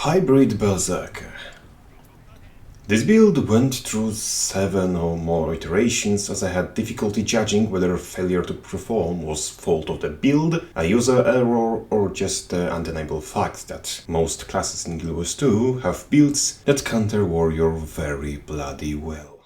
Hybrid Berserker. This build went through 7 or more iterations as I had difficulty judging whether failure to perform was fault of the build, a user error, or just the undeniable fact that most classes in GW2 have builds that counter warrior very bloody well.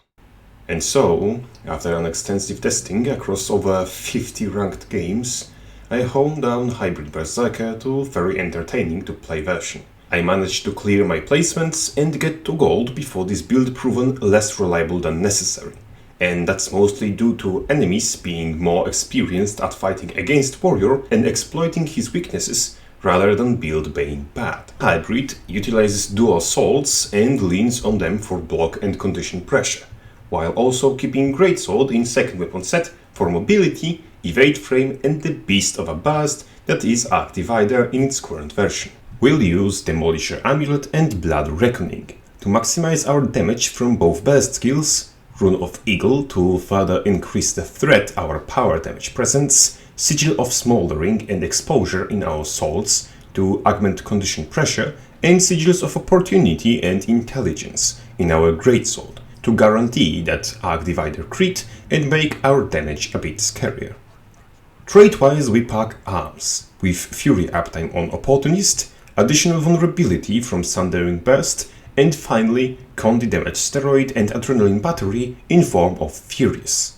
And so, after an extensive testing across over 50 ranked games, I honed down Hybrid Berserker to very entertaining to play version. I managed to clear my placements and get to gold before this build proven less reliable than necessary. And that's mostly due to enemies being more experienced at fighting against warrior and exploiting his weaknesses rather than build being bad. Hybrid utilizes dual swords and leans on them for block and condition pressure, while also keeping greatsword in second weapon set for mobility, evade frame and the beast of a burst that is Arc Divider in its current version. We'll use Demolisher Amulet and Blood Reckoning to maximize our damage from both burst skills, Rune of Eagle to further increase the threat our power damage presents, Sigil of Smoldering and Exposure in our swords to augment condition pressure, and Sigils of Opportunity and Intelligence in our greatsword to guarantee that Arc Divider crit and make our damage a bit scarier. Trait-wise we pack Arms, with Fury uptime on Opportunist, additional vulnerability from Sundering Burst, and finally Condi Damage Steroid and Adrenaline Battery in form of Furious.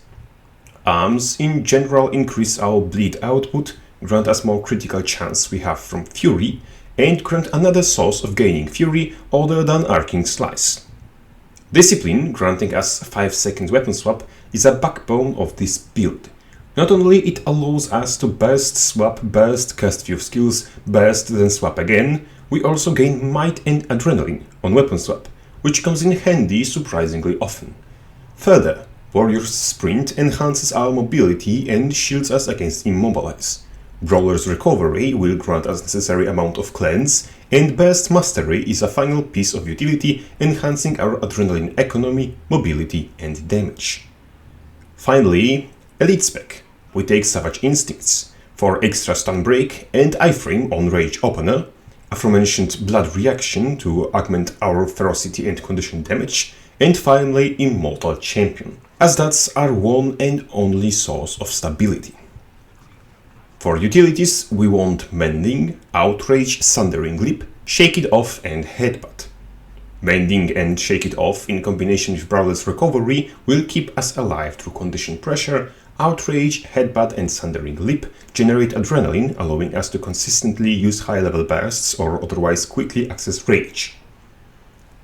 Arms in general increase our bleed output, grant us more critical chance we have from Fury, and grant another source of gaining Fury other than Arcing Slice. Discipline, granting us 5-second weapon swap, is a backbone of this build. Not only it allows us to burst, swap, burst, cast few skills, burst, then swap again, we also gain Might and Adrenaline on weapon swap, which comes in handy surprisingly often. Further, Warrior's Sprint enhances our mobility and shields us against Immobilize. Brawler's Recovery will grant us necessary amount of cleanse, and Burst Mastery is a final piece of utility enhancing our Adrenaline economy, mobility and damage. Finally, Elite Spec. We take Savage Instincts for extra stun break and iframe on Rage Opener, aforementioned Blood Reaction to augment our ferocity and condition damage, and finally Immortal Champion, as that's our one and only source of stability. For utilities we want Mending, Outrage, Sundering Leap, Shake It Off and Headbutt. Mending and Shake It Off in combination with Brawler's Recovery will keep us alive through condition pressure. Outrage, Headbutt and Sundering Leap generate adrenaline, allowing us to consistently use high-level bursts or otherwise quickly access rage.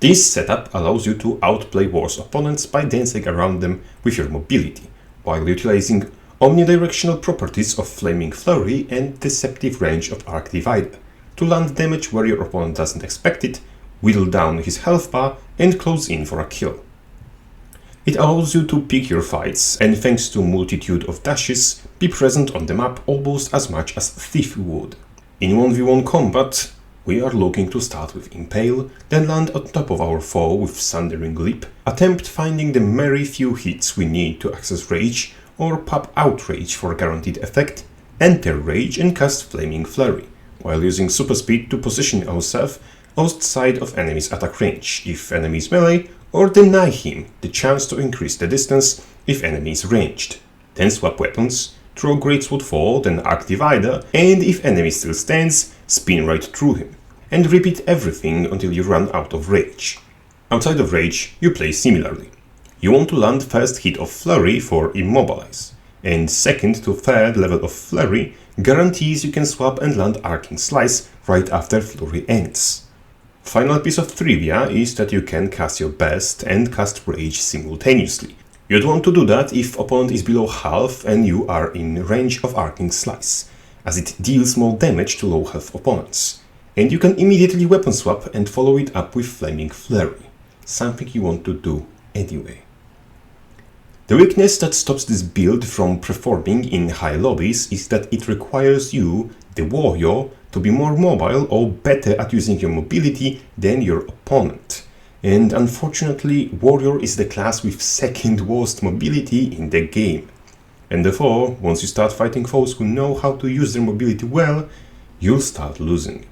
This setup allows you to outplay War's opponents by dancing around them with your mobility, while utilizing omnidirectional properties of Flaming Flurry and Deceptive Range of Arc Divider to land damage where your opponent doesn't expect it, whittle down his health bar and close in for a kill. It allows you to pick your fights, and thanks to multitude of dashes, be present on the map almost as much as Thief would. In 1v1 combat, we are looking to start with Impale, then land on top of our foe with Sundering Leap, attempt finding the merry few hits we need to access Rage, or pop Outrage for guaranteed effect, enter Rage and cast Flaming Flurry, while using Super Speed to position ourselves outside of enemy's attack range if enemy is melee, or deny him the chance to increase the distance if enemy is ranged. Then swap weapons, throw Greatsword 4, then Arc Divider, and if enemy still stands, spin right through him. And repeat everything until you run out of rage. Outside of rage, you play similarly. You want to land first hit of Flurry for Immobilize, and second to third level of Flurry guarantees you can swap and land Arcing Slice right after Flurry ends. Final piece of trivia is that you can cast your Burst and cast Rage simultaneously. You'd want to do that if opponent is below half and you are in range of Arcing Slice, as it deals more damage to low health opponents. And you can immediately weapon swap and follow it up with Flaming Flurry, something you want to do anyway. The weakness that stops this build from performing in high lobbies is that it requires you, the warrior, to be more mobile or better at using your mobility than your opponent. And unfortunately, warrior is the class with second worst mobility in the game. And therefore, once you start fighting foes who know how to use their mobility well, you'll start losing.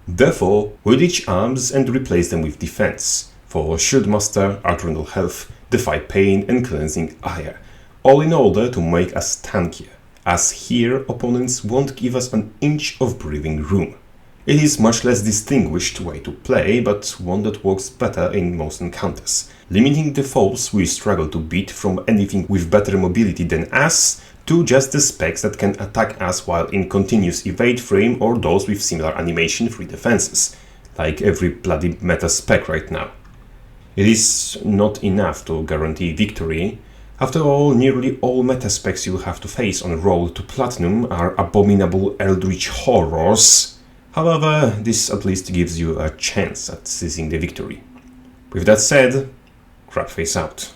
Therefore, we ditch arms and replace them with defense. For Shieldmaster, Adrenal Health, Defy Pain and Cleansing Ire, all in order to make us tankier, as here opponents won't give us an inch of breathing room. It is much less distinguished way to play, but one that works better in most encounters, limiting the foes we struggle to beat from anything with better mobility than us to just the specs that can attack us while in continuous evade frame or those with similar animation-free defenses, like every bloody meta spec right now. It is not enough to guarantee victory. After all, nearly all meta specs you'll have to face on road to Platinum are abominable eldritch horrors. However, this at least gives you a chance at seizing the victory. With that said, Crapface out.